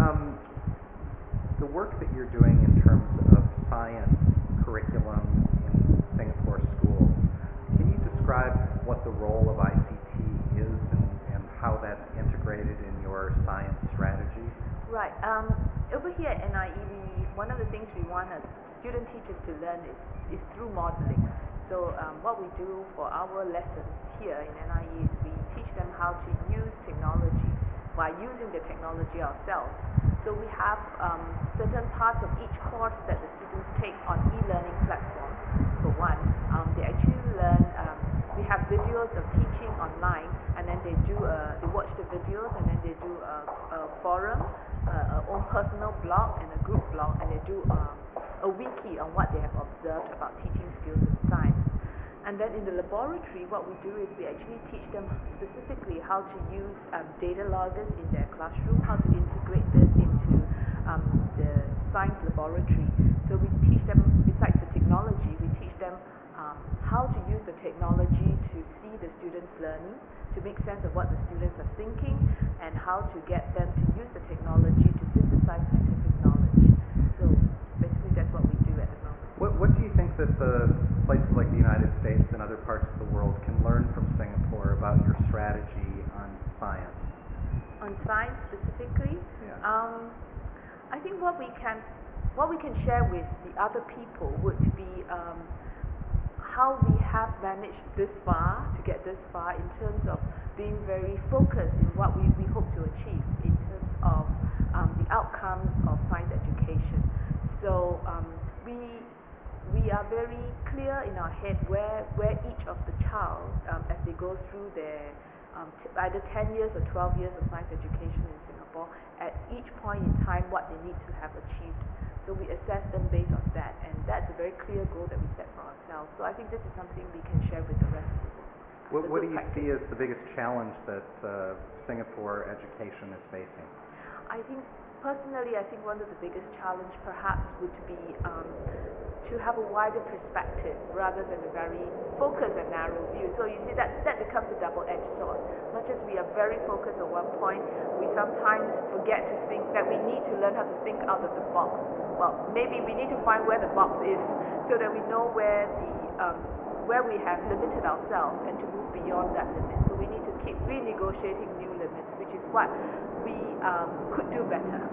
The work that you're doing in terms of science curriculum in Singapore schools, can you describe what the role of ICT is and how that's integrated in your science strategy? Right. Over here at NIE, one of the things we want student teachers to learn is through modeling. So what we do for our lessons here in NIE is we teach them how to use technology by using the technology ourselves. So we have certain parts of each course that the students take on e-learning platforms. For one, they actually learn. We have videos of teaching online, and then they watch the videos, and then they do a forum, a own personal blog and a group blog, and they do a wiki on what they have observed about teaching skills in science. And then in the laboratory, what we do is we actually teach them specifically how to use data loggers in their classroom, how to integrate this into the science laboratory. So we teach them, besides the technology, we teach them how to use the technology to see the students' learning, to make sense of what the students are thinking, and how to get them to use the technology to synthesize scientific knowledge. So basically that's what we do at the moment. What do you think that the places like the United States and other parts of the world can learn from Singapore about your strategy on science? On science specifically? Yeah. I think what we can share with the other people would be how we have managed this far, to get this far, in terms of being very focused in what we hope to achieve in terms of the outcomes of science education. So we are very clear in our head where each of the child, as they go through their either 10 years or 12 years of science education in Singapore, at each point in time what they need to have achieved. So we assess them based on that, and that's a very clear goal that we set for ourselves. So I think this is something we can share with the rest of the world. What do you see as the biggest challenge that Singapore education is facing? I think personally, one of the biggest challenge perhaps would be to have a wider perspective rather than a very focused and narrow view. So you see that becomes a double-edged sword. Much as we are very focused on one point, we sometimes forget to think that we need to learn how to think out of the box. Well, maybe we need to find where the box is so that we know where we have limited ourselves and to move beyond that limit. So we need to keep renegotiating new limits, which is what we could do better.